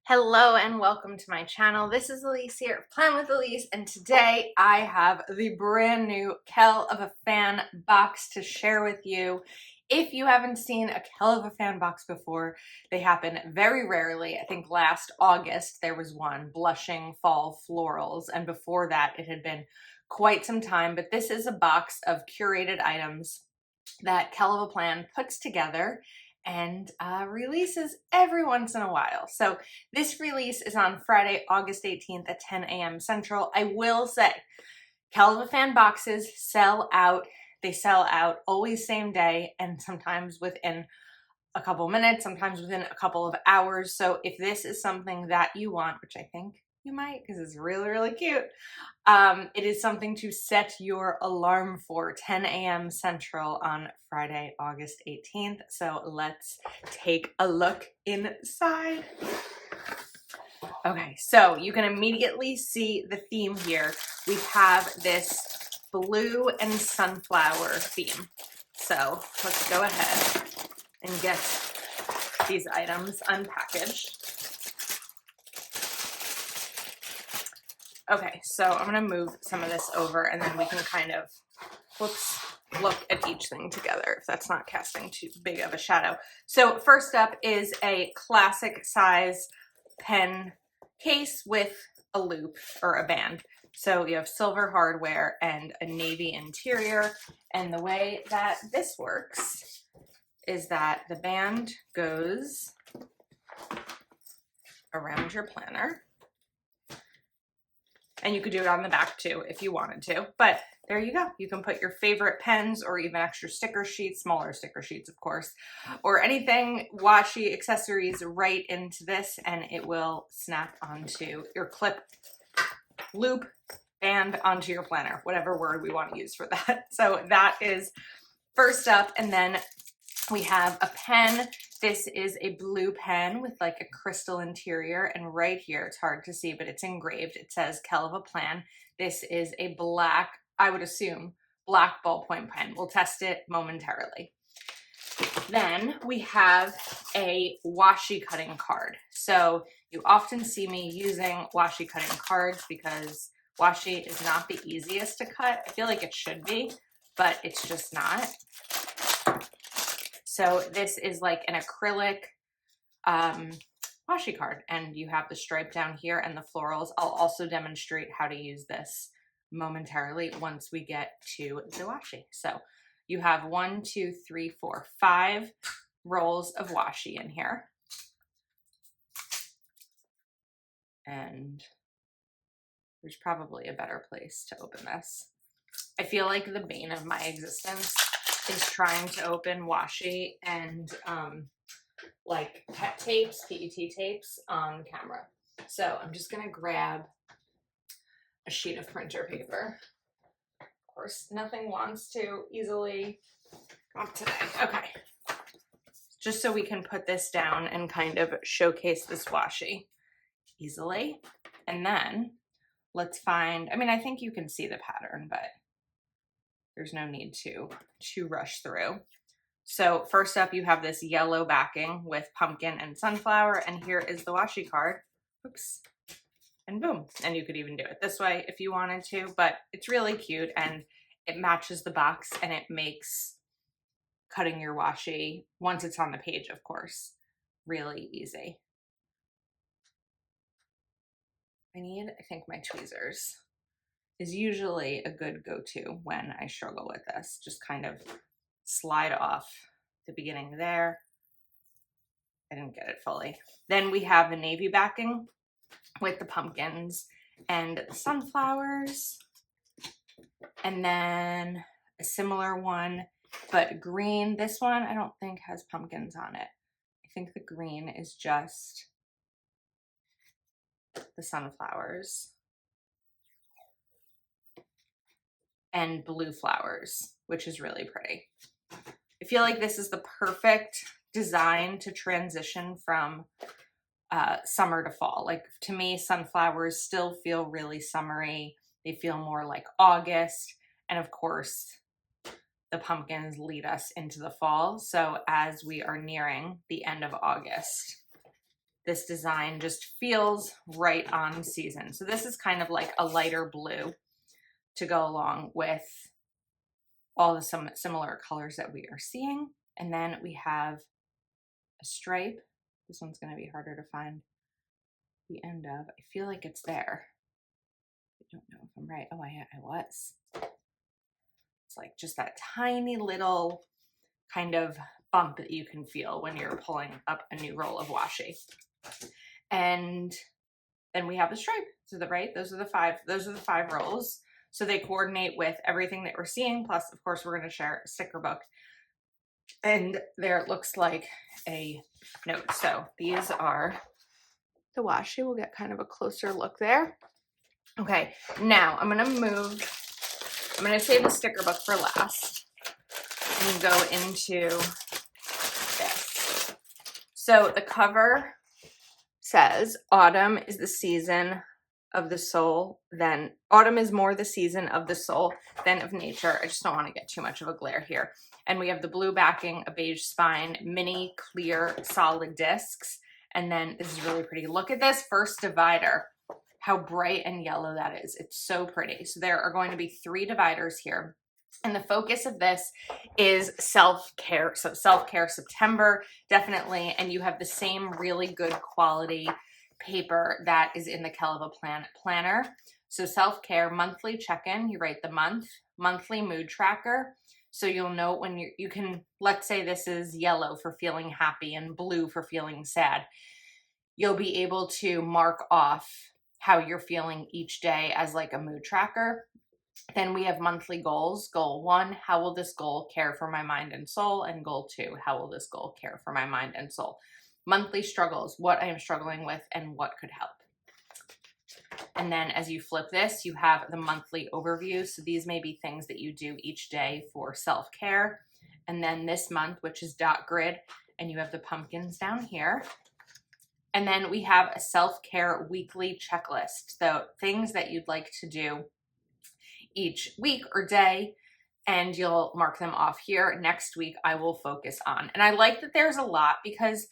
Hello and welcome to my channel. This is Elise here of Plan with Elise, and today I have the brand new Kell of a Fan box to share with you. If you haven't seen a Kell of a Fan box before, they happen very rarely. I think last August there was one, Blushing Fall Florals, and before that it had been quite some time, but this is a box of curated items that Kell of a Plan puts together and releases every once in a while. So this release is on Friday, August 18th at 10 a.m. Central. I will say, Kell of a Fan boxes sell out. They sell out always same day and sometimes within a couple minutes, sometimes within a couple of hours. So if this is something that you want, which I think you might because it's really, really cute, it is something to set your alarm for 10 a.m. Central on Friday, August 18th. So let's take a look inside. Okay, so you can immediately see the theme here. We have this blue and sunflower theme. So let's go ahead and get these items unpackaged. Okay, so I'm gonna move some of this over and then we can kind of, look at each thing together if that's not casting too big of a shadow. So first up is a classic size pen case with a loop or a band. So you have silver hardware and a navy interior. And the way that this works is that the band goes around your planner. And you could do it on the back too if you wanted to, but there you go. You can put your favorite pens or even extra sticker sheets, smaller sticker sheets, of course, or anything, washi accessories right into this and it will snap onto your clip, loop, band onto your planner, whatever word we want to use for that. So that is first up. And then we have a pen. This is a blue pen with like a crystal interior, and right here, it's hard to see, but it's engraved. It says Kell of a Plan. This is a black, I would assume, black ballpoint pen. We'll test it momentarily. Then we have a washi cutting card. So you often see me using washi cutting cards because washi is not the easiest to cut. I feel like it should be, but it's just not. So this is like an acrylic washi card, and you have the stripe down here and the florals. I'll also demonstrate how to use this momentarily once we get to the washi. So you have 1, 2, 3, 4, 5 rolls of washi in here. And there's probably a better place to open this. I feel like the bane of my existence is trying to open washi and like PET tapes, PET tapes on camera. So I'm just gonna grab a sheet of printer paper. Of course, nothing wants to easily come up today. Okay, just so we can put this down and kind of showcase this washi easily. And then let's find, I mean, I think you can see the pattern, but there's no need to rush through. So first up, you have this yellow backing with pumpkin and sunflower, and here is the washi card. Oops. And boom. And you could even do it this way if you wanted to, but it's really cute and it matches the box and it makes cutting your washi, once it's on the page, of course, really easy. I think my tweezers is usually a good go-to when I struggle with this. Just kind of slide off the beginning there. I didn't get it fully. Then we have the navy backing with the pumpkins and the sunflowers. And then a similar one, but green. This one I don't think has pumpkins on it. I think the green is just the sunflowers. And blue flowers, which is really pretty. I feel like this is the perfect design to transition from summer to fall. Like to me, sunflowers still feel really summery. They feel more like August. And of course, the pumpkins lead us into the fall. So as we are nearing the end of August, this design just feels right on season. So this is kind of like a lighter blue to go along with all the some similar colors that we are seeing. And then we have a stripe. This one's going to be harder to find the end of. I feel like it's there. I don't know if I'm right. Oh, I was. It's like just that tiny little kind of bump that you can feel when you're pulling up a new roll of washi. And then we have the stripe. So those are the five rolls. So they coordinate with everything that we're seeing. Plus, of course, we're going to share a sticker book. And there it looks like a note. So these are the washi. We'll get kind of a closer look there. Okay, now I'm going to save the sticker book for last and go into this. So the cover says, autumn is the season of the soul, then autumn is more the season of the soul than of nature. I just don't want to get too much of a glare here. And we have the blue backing, a beige spine, mini clear solid discs. And then this is really pretty. Look at this first divider, how bright and yellow that is. It's so pretty. So there are going to be 3 dividers here. And the focus of this is self-care. So self-care September, definitely. And you have the same really good quality paper that is in the Kell of a Plan planner. So self-care, monthly check-in, you write the month, monthly mood tracker. So you'll know when you can, let's say this is yellow for feeling happy and blue for feeling sad. You'll be able to mark off how you're feeling each day as like a mood tracker. Then we have monthly goals. Goal 1, how will this goal care for my mind and soul? And goal 2, how will this goal care for my mind and soul? Monthly struggles, what I am struggling with and what could help. And then as you flip this, you have the monthly overview. So these may be things that you do each day for self-care. And then this month, which is dot grid, and you have the pumpkins down here. And then we have a self-care weekly checklist. So things that you'd like to do each week or day, and you'll mark them off here. Next week, I will focus on. And I like that there's a lot, because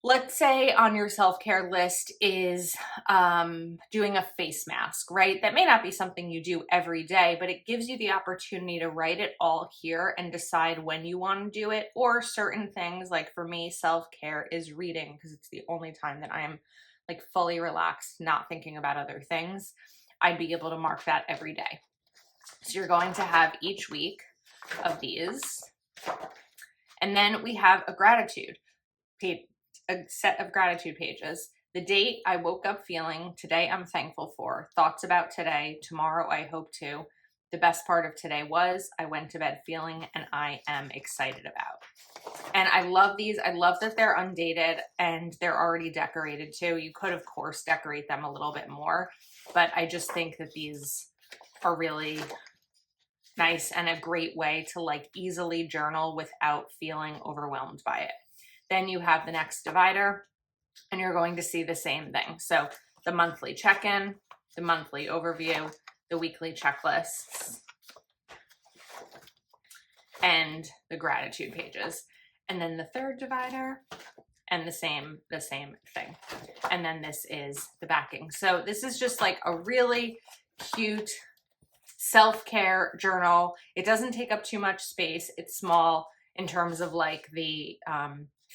let's say on your self-care list is doing a face mask, right? That may not be something you do every day, but it gives you the opportunity to write it all here and decide when you want to do it. Or certain things, like for me, self-care is reading, because it's the only time that I am like fully relaxed, not thinking about other things. I'd be able to mark that every day. So you're going to have each week of these. And then we have a gratitude page, a set of gratitude pages. The date I woke up feeling, today I'm thankful for, thoughts about today, tomorrow I hope to, the best part of today was, I went to bed feeling, and I am excited about. And I love these. I love that they're undated and they're already decorated too. You could, of course, decorate them a little bit more, but I just think that these are really nice and a great way to like easily journal without feeling overwhelmed by it. Then you have the next divider, and you're going to see the same thing. So the monthly check-in, the monthly overview, the weekly checklists, and the gratitude pages. And then the third divider, and the same thing. And then this is the backing. So this is just like a really cute self-care journal. It doesn't take up too much space. It's small in terms of like the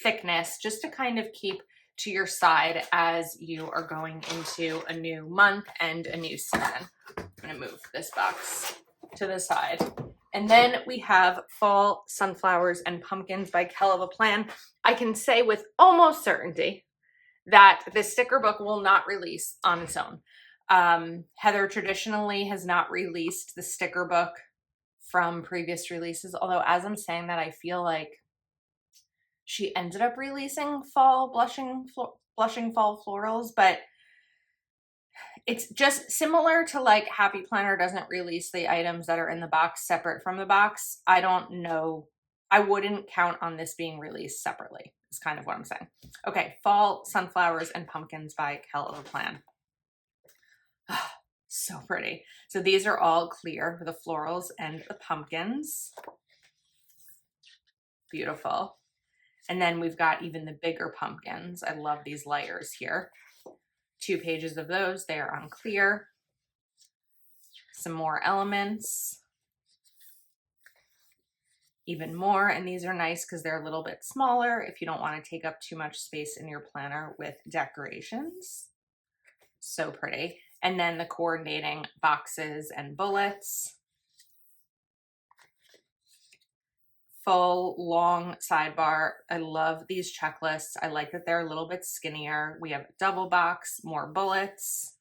thickness, just to kind of keep to your side as you are going into a new month and a new season. I'm gonna move this box to the side. And then we have Fall Sunflowers and Pumpkins by Kell of a Plan. I can say with almost certainty that this sticker book will not release on its own. Heather traditionally has not released the sticker book from previous releases, although as I'm saying that, I feel like she ended up releasing fall blushing fall florals, but it's just similar to like Happy Planner doesn't release the items that are in the box separate from the box. I don't know. I wouldn't count on this being released separately, is kind of what I'm saying. Okay, Fall Sunflowers and Pumpkins by Kell of a Plan. Oh, so pretty. So these are all clear with the florals and the pumpkins. Beautiful. And then we've got even the bigger pumpkins. I love these layers here. 2 pages of those. They are on clear. Some more elements. Even more, and these are nice because they're a little bit smaller if you don't want to take up too much space in your planner with decorations. So pretty. And then the coordinating boxes and bullets. Full long sidebar. I love these checklists. I like that they're a little bit skinnier. We have double box, more bullets,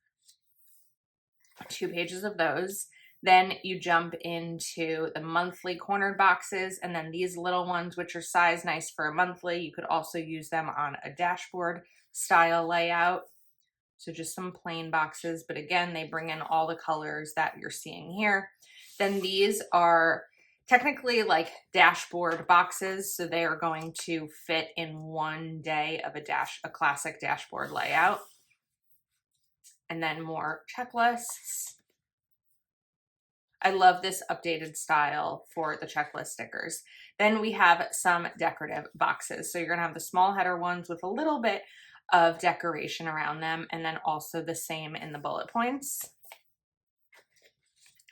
2 pages of those. Then you jump into the monthly cornered boxes, and then these little ones, which are size nice for a monthly. You could also use them on a dashboard style layout. So just some plain boxes, but again, they bring in all the colors that you're seeing here. Then these are technically like dashboard boxes, so they are going to fit in one day of a classic dashboard layout. And then more checklists. I love this updated style for the checklist stickers. Then we have some decorative boxes. So you're gonna have the small header ones with a little bit of decoration around them, and then also the same in the bullet points.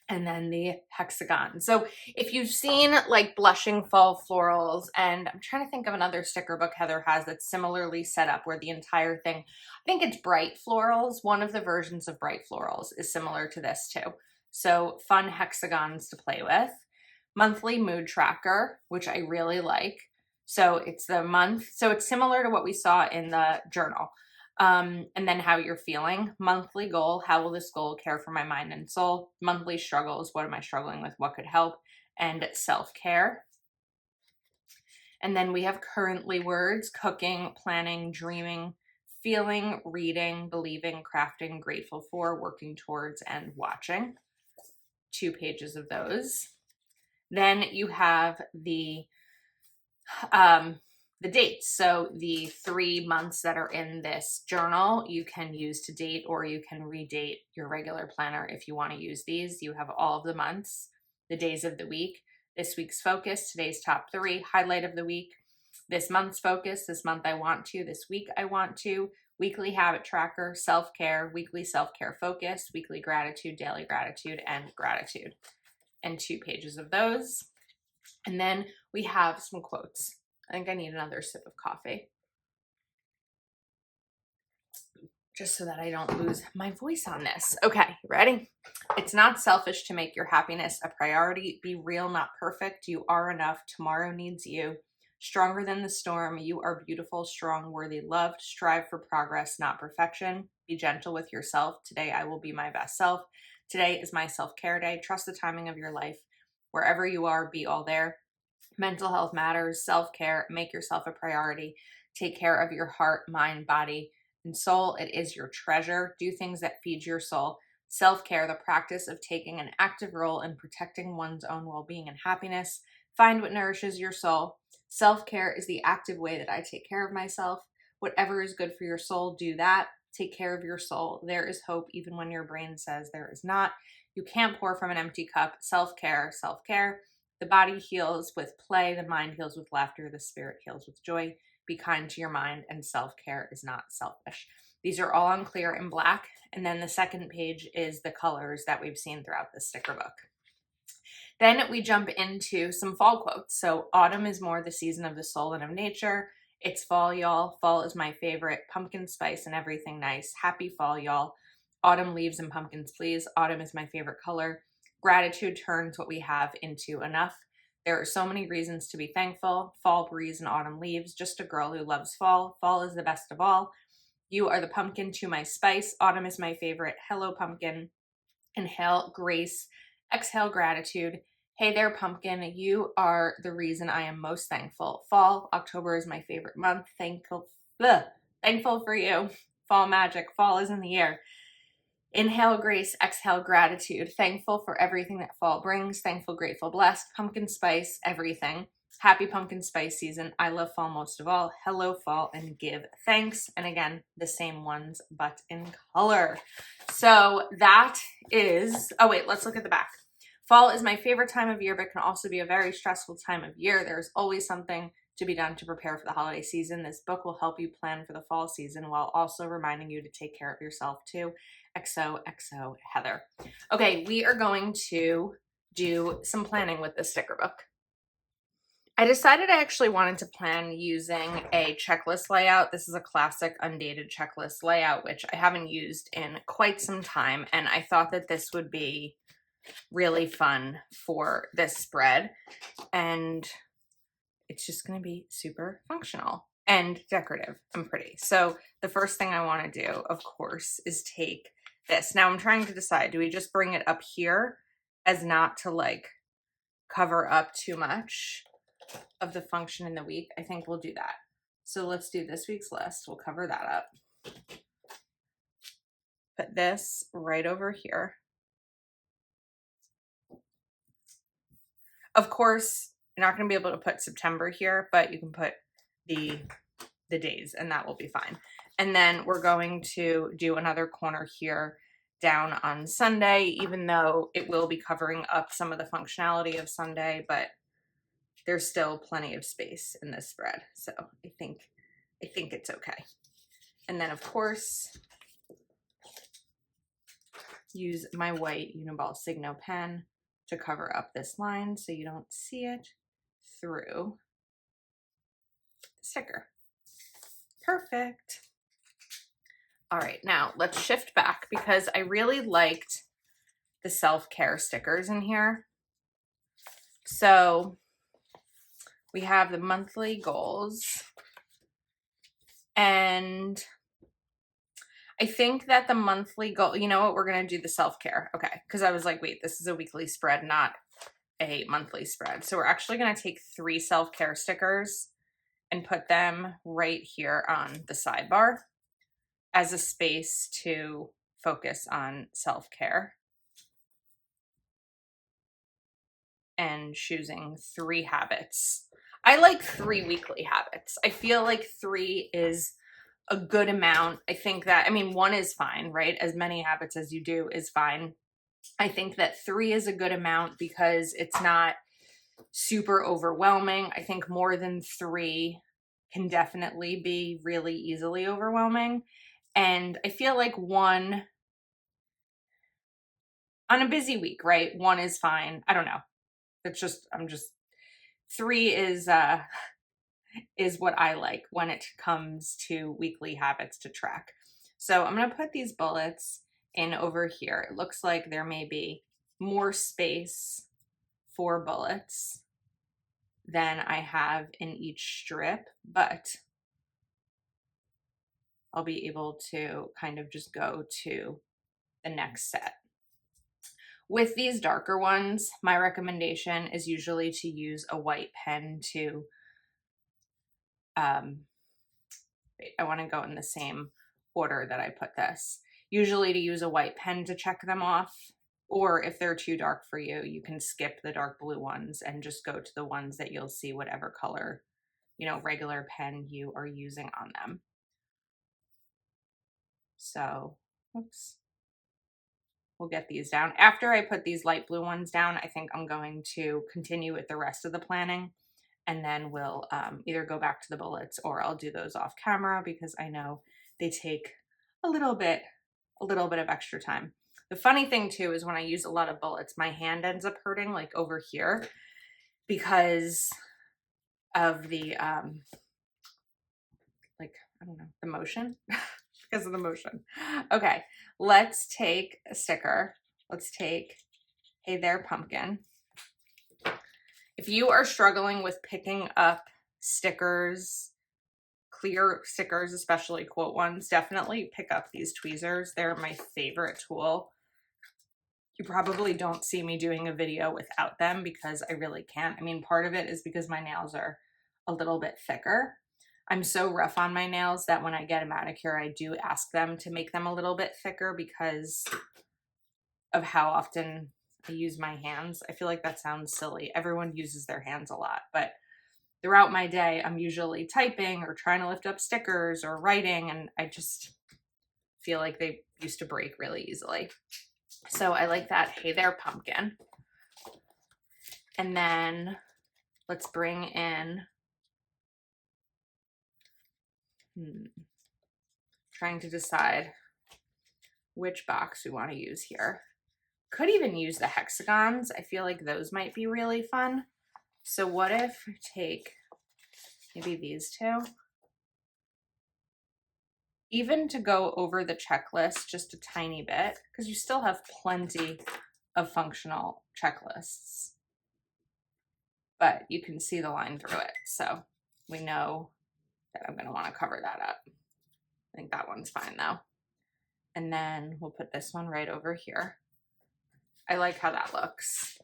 And then the hexagon. So if you've seen like blushing fall florals, and I'm trying to think of another sticker book Heather has that's similarly set up where the entire thing, I think it's bright florals. One of the versions of bright florals is similar to this too. So fun hexagons to play with. Monthly mood tracker, which I really like. So it's the month. So it's similar to what we saw in the journal. And then how you're feeling. Monthly goal, how will this goal care for my mind and soul? Monthly struggles, what am I struggling with? What could help? And self-care. And then we have currently words, cooking, planning, dreaming, feeling, reading, believing, crafting, grateful for, working towards, and watching. 2 pages of those. Then you have the dates. So the 3 months that are in this journal, you can use to date, or you can redate your regular planner if you want to use these. You have all of the months, the days of the week, this week's focus, today's top 3, highlight of the week, this month's focus, this month I want to, this week I want to, weekly habit tracker, self-care, weekly self-care focus, weekly gratitude, daily gratitude, and gratitude. And 2 pages of those. And then we have some quotes. I think I need another sip of coffee, just so that I don't lose my voice on this. Okay, ready? It's not selfish to make your happiness a priority. Be real, not perfect. You are enough. Tomorrow needs you. Stronger than the storm. You are beautiful, strong, worthy, loved. Strive for progress, not perfection. Be gentle with yourself. Today I will be my best self. Today is my self-care day. Trust the timing of your life. Wherever you are, be all there. Mental health matters. Self-care. Make yourself a priority. Take care of your heart, mind, body, and soul. It is your treasure. Do things that feed your soul. Self-care, the practice of taking an active role in protecting one's own well-being and happiness. Find what nourishes your soul. Self-care is the active way that I take care of myself. Whatever is good for your soul, do that. Take care of your soul. There is hope even when your brain says there is not. You can't pour from an empty cup. Self-care, self-care. The body heals with play. The mind heals with laughter. The spirit heals with joy. Be kind to your mind, and self-care is not selfish. These are all on clear and black. And then the second page is the colors that we've seen throughout the sticker book. Then we jump into some fall quotes. So autumn is more the season of the soul and of nature. It's fall, y'all. Fall is my favorite. Pumpkin spice and everything nice. Happy fall, y'all. Autumn leaves and pumpkins, please. Autumn is my favorite color. Gratitude turns what we have into enough. There are so many reasons to be thankful. Fall breeze and autumn leaves. Just a girl who loves fall. Fall is the best of all. You are the pumpkin to my spice. Autumn is my favorite. Hello, pumpkin. Inhale, grace. Exhale, gratitude. Hey there, pumpkin. You are the reason I am most thankful. Fall, October is my favorite month. Thankful for you. Fall magic. Fall is in the air. Inhale, grace. Exhale, gratitude. Thankful for everything that fall brings. Thankful, grateful, blessed. Pumpkin spice, everything. Happy pumpkin spice season. I love fall most of all. Hello, fall, and give thanks. And again, the same ones, but in color. So that is, oh wait, let's look at the back. Fall is my favorite time of year, but can also be a very stressful time of year. There's always something to be done to prepare for the holiday season. This book will help you plan for the fall season while also reminding you to take care of yourself too. XOXO Heather. Okay, we are going to do some planning with this sticker book. I decided I actually wanted to plan using a checklist layout. This is a classic undated checklist layout, which I haven't used in quite some time. And I thought that this would be really fun for this spread. And it's just going to be super functional and decorative and pretty. So the first thing I want to do, of course, is take this. Now I'm trying to decide, do we just bring it up here as not to like cover up too much of the function in the week? I think we'll do that. So let's do this week's list. We'll cover that up. Put this right over here. Of course, you're not going to be able to put September here, but you can put the days and that will be fine. And then we're going to do another corner here down on Sunday, even though it will be covering up some of the functionality of Sunday, but there's still plenty of space in this spread. So I think it's okay. And then of course, use my white Uniball Signo pen to cover up this line so you don't see it through the sticker. Perfect. All right, now let's shift back because I really liked the self-care stickers in here. So we have the monthly goals, and I think that the monthly goal, you know what, we're going to do the self-care. Okay, because I was like, wait, this is a weekly spread, not a monthly spread. So we're actually going to take 3 self-care stickers and put them right here on the sidebar as a space to focus on self-care. And choosing 3 habits. I like 3 weekly habits. I feel like 3 is a good amount. I think that, I mean, 1 is fine, right? As many habits as you do is fine. I think that 3 is a good amount because it's not super overwhelming. I think more than 3 can definitely be really easily overwhelming. And I feel like 1 on a busy week, right? 1 is fine. I don't know. It's just, 3 is what I like when it comes to weekly habits to track. So I'm going to put these bullets in over here. It looks like there may be more space for bullets than I have in each strip, but I'll be able to kind of just go to the next set. With these darker ones, my recommendation is usually to use a white pen to, wait, I want to go in the same order that I put this. Usually to use a white pen to check them off, or if they're too dark for you, you can skip the dark blue ones and just go to the ones that you'll see whatever color, you know, regular pen you are using on them. So, oops. We'll get these down. After I put these light blue ones down, I think I'm going to continue with the rest of the planning, and then we'll either go back to the bullets or I'll do those off camera because I know they take a little bit of extra time. The funny thing too is when I use a lot of bullets, my hand ends up hurting like over here because of the like, I don't know, the motion. Because of the motion. Okay, let's take a sticker. Let's take Hey There Pumpkin. If you are struggling with picking up stickers, clear stickers, especially quote ones, definitely pick up these tweezers. They're my favorite tool. You probably don't see me doing a video without them because I really can't. I mean, part of it is because my nails are a little bit thicker. I'm so rough on my nails that when I get a manicure, I do ask them to make them a little bit thicker because of how often I use my hands. I feel like that sounds silly. Everyone uses their hands a lot, but throughout my day, I'm usually typing or trying to lift up stickers or writing, and I just feel like they used to break really easily. So I like that Hey There Pumpkin. And then let's bring in Trying to decide which box we want to use here. Could even use the hexagons. I feel like those might be really fun. So what if we take maybe these two? Even to go over the checklist just a tiny bit, because you still have plenty of functional checklists, but you can see the line through it. So we know that I'm going to want to cover that up. I think that one's fine though. And then we'll put this one right over here. I like how that looks.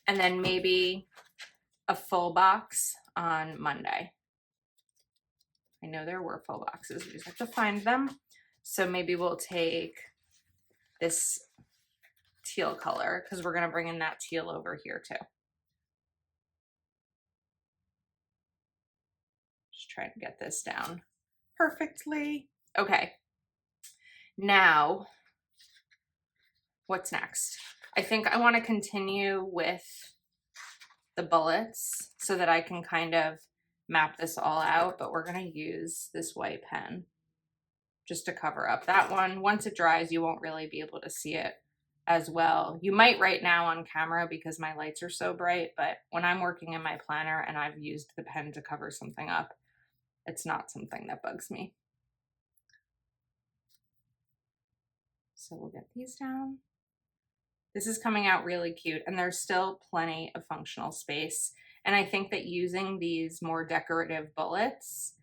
And then maybe a full box on Monday. I know there were full boxes, we just have to find them. So maybe we'll take this teal color because we're going to bring in that teal over here too. Just trying to get this down perfectly. Okay. Now, what's next? I think I want to continue with the bullets so that I can kind of map this all out, but we're going to use this white pen just to cover up that one. Once it dries, you won't really be able to see it as well. You might right now on camera because my lights are so bright, but when I'm working in my planner and I've used the pen to cover something up, it's not something that bugs me. So we'll get these down. This is coming out really cute, and there's still plenty of functional space. And I think that using these more decorative bullets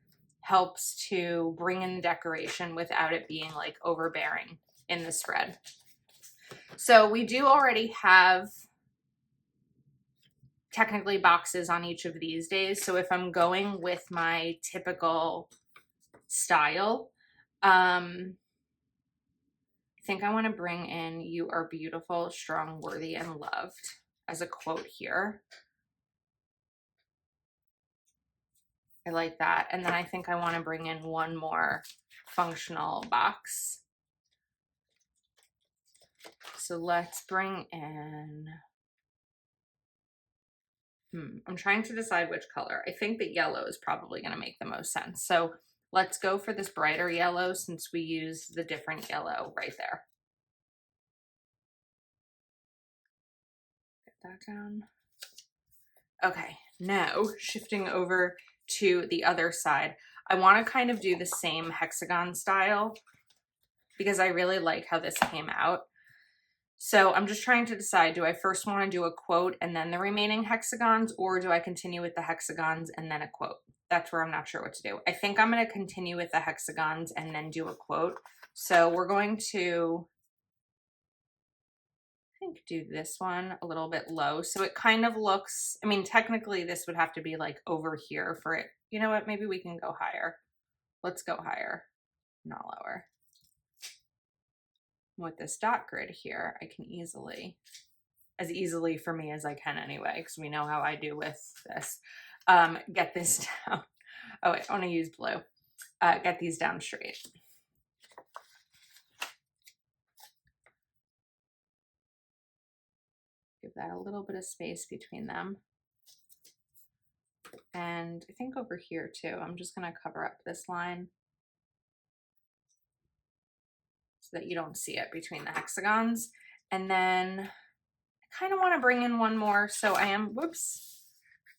helps to bring in the decoration without it being like overbearing in the spread. So we do already have technically boxes on each of these days. So if I'm going with my typical style, I think I want to bring in "You are beautiful, strong, worthy, and loved" as a quote here. I like that. And then I think I want to bring in one more functional box. So let's bring in, I'm trying to decide which color. I think that yellow is probably going to make the most sense. So let's go for this brighter yellow since we use the different yellow right there. Get that down. Okay, now shifting over to the other side. I want to kind of do the same hexagon style because I really like how this came out. So I'm just trying to decide, do I first want to do a quote and then the remaining hexagons, or do I continue with the hexagons and then a quote? That's where I'm not sure what to do. I think I'm going to continue with the hexagons and then do a quote. So we're going to, I think, do this one a little bit low. So it kind of looks, I mean, technically this would have to be like over here for it. You know what? Maybe we can go higher. Let's go higher, not lower. With this dot grid here, I can easily, as easily for me as I can anyway, because we know how I do with this, get this down. Oh wait, I want to use blue. Get these down straight. Give that a little bit of space between them. And I think over here too, I'm just going to cover up this line so that you don't see it between the hexagons. And then I kind of want to bring in one more. So I am, whoops,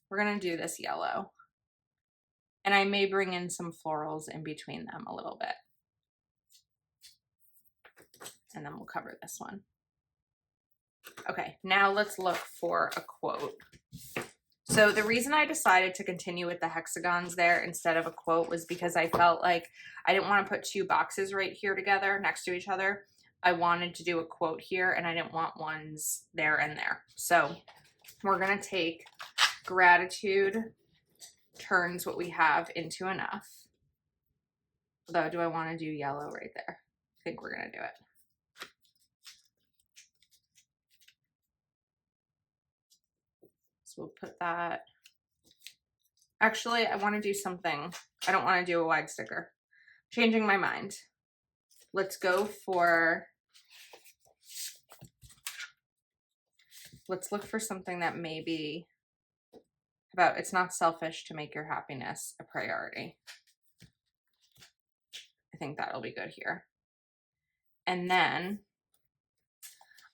we're going to do this yellow. And I may bring in some florals in between them a little bit. And then we'll cover this one. Okay, now let's look for a quote. So the reason I decided to continue with the hexagons there instead of a quote was because I felt like I didn't want to put two boxes right here together next to each other. I wanted to do a quote here and I didn't want ones there and there. So we're going to take "Gratitude turns what we have into enough." Although, do I want to do yellow right there? I think we're going to do it. So we'll put that. Actually, I want to do something. I don't want to do a wide sticker. Changing my mind. Let's go for, let's look for something that may be about, "It's not selfish to make your happiness a priority." think that'll be good here. And then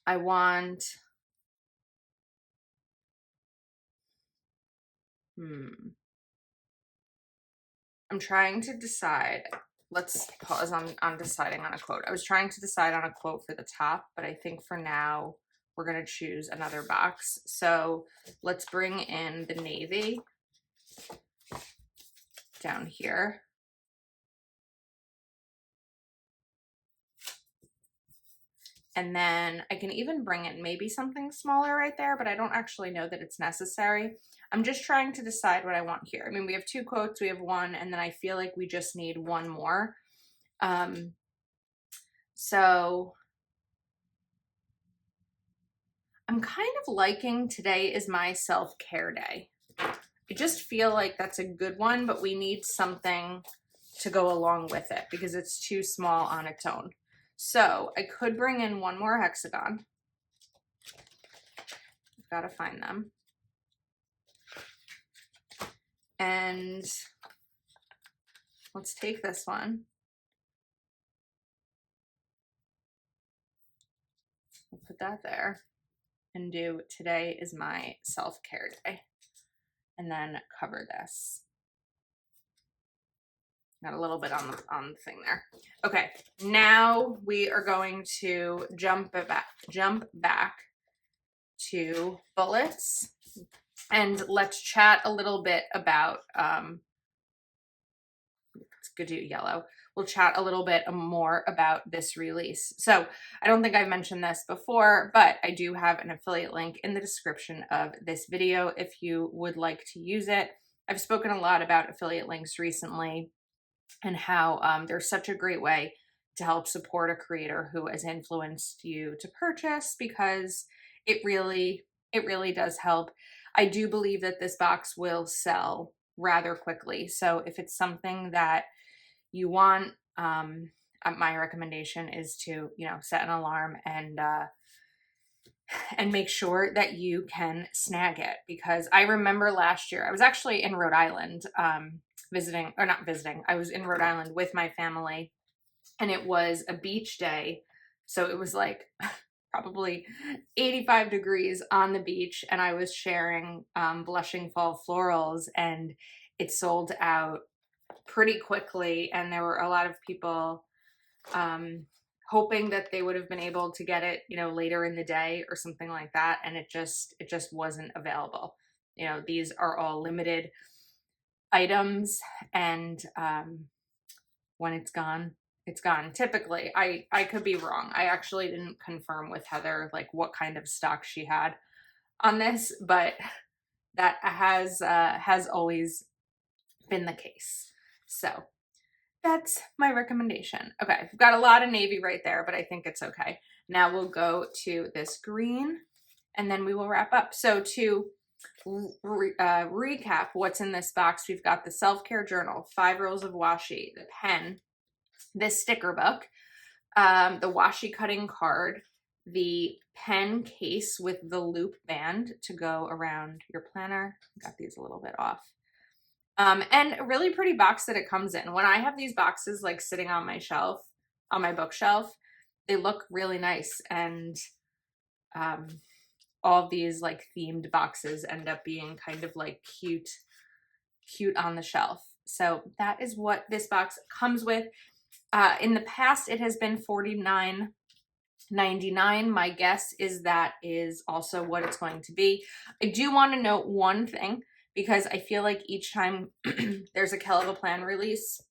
I want, I'm trying to decide. Let's pause on deciding on a quote. I was trying to decide on a quote for the top, but I think for now we're going to choose another box. So let's bring in the navy down here. And then I can even bring in maybe something smaller right there, but I don't actually know that it's necessary. I'm just trying to decide what I want here. I mean, we have 2 quotes, we have 1, and then I feel like we just need 1 more. So I'm kind of liking today is my self-care day. I just feel like that's a good one, but we need something to go along with it because it's too small on its own. So I could bring in 1 more hexagon. I've got to find them. And let's take this one. We'll put that there and do today is my self-care day. And then cover this. Got a little bit on the thing there. Okay, now we are going to jump back to bullets, and let's chat a little bit about. It's good to do yellow. We'll chat a little bit more about this release. So I don't think I've mentioned this before, but I do have an affiliate link in the description of this video if you would like to use it. I've spoken a lot about affiliate links recently, and how they're such a great way to help support a creator who has influenced you to purchase, because it really does help. I do believe that this box will sell rather quickly. So if it's something that you want, my recommendation is to, set an alarm and make sure that you can snag it, because I remember last year I was actually in Rhode Island, I was in Rhode Island with my family, and it was a beach day. So it was like probably 85 degrees on the beach, and I was sharing Blushing Fall Florals, and it sold out pretty quickly. And there were a lot of people hoping that they would have been able to get it, later in the day or something like that. And it just wasn't available. These are all limited items, and when it's gone, it's gone. Typically, I could be wrong. I actually didn't confirm with Heather like what kind of stock she had on this, but that has always been the case. So that's my recommendation. Okay, we've got a lot of navy right there, but I think it's okay. Now we'll go to this green, and then we will wrap up. So to recap what's in this box, we've got the self-care journal, 5 rolls of washi, the pen, this sticker book, the washi cutting card, the pen case with the loop band to go around your planner. Got these a little bit off. And a really pretty box that it comes in. When I have these boxes like sitting on my shelf, on my bookshelf, they look really nice. And all of these like themed boxes end up being kind of like cute on the shelf. So that is what this box comes with. In the past, it has been $49.99. My guess is that is also what it's going to be. I do want to note one thing, because I feel like each time there's a Kell of a Plan release,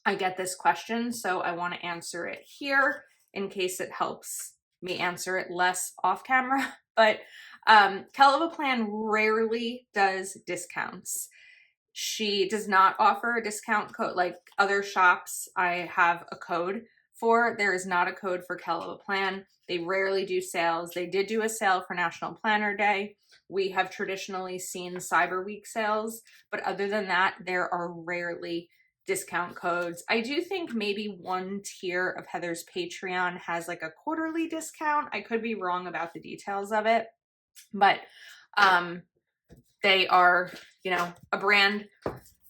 I get this question. So I want to answer it here in case it helps me answer it less off camera. But Kell of a Plan rarely does discounts. She does not offer a discount code like other shops I have a code for. There is not a code for Kell of a Plan. They rarely do sales. They did do a sale for National Planner Day. We have traditionally seen Cyber Week sales, but other than that, there are rarely discount codes. I do think maybe one tier of Heather's Patreon has like a quarterly discount. I could be wrong about the details of it, but they are, a brand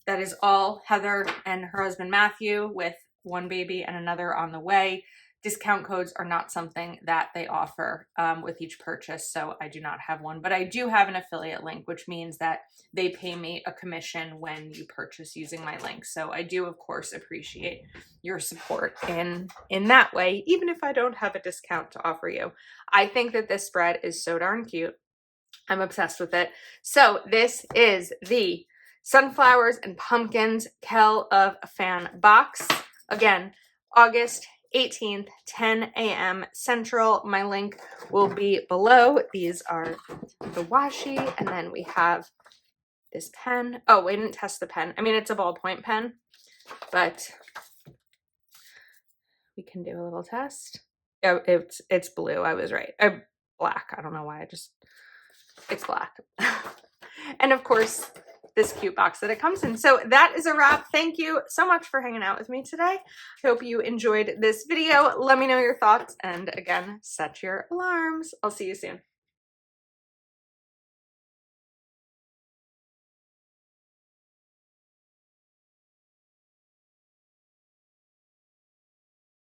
that is all Heather and her husband Matthew with one baby and another on the way. Discount codes are not something that they offer with each purchase, so I do not have one. But I do have an affiliate link, which means that they pay me a commission when you purchase using my link. So I do, of course, appreciate your support in that way, even if I don't have a discount to offer you. I think that this spread is so darn cute. I'm obsessed with it. So this is the Sunflowers and Pumpkins Kel of a Fan box. Again, August 18th, 10 a.m. Central. My link will be below. These are the washi, and then we have this pen. Oh, we didn't test the pen. I mean, it's a ballpoint pen, but we can do a little test. Oh, it's blue. I was right. Black. I don't know why. It's black. And of course, this cute box that it comes in. So that is a wrap. Thank you so much for hanging out with me today. I hope you enjoyed this video. Let me know your thoughts, and again, set your alarms. I'll see you soon.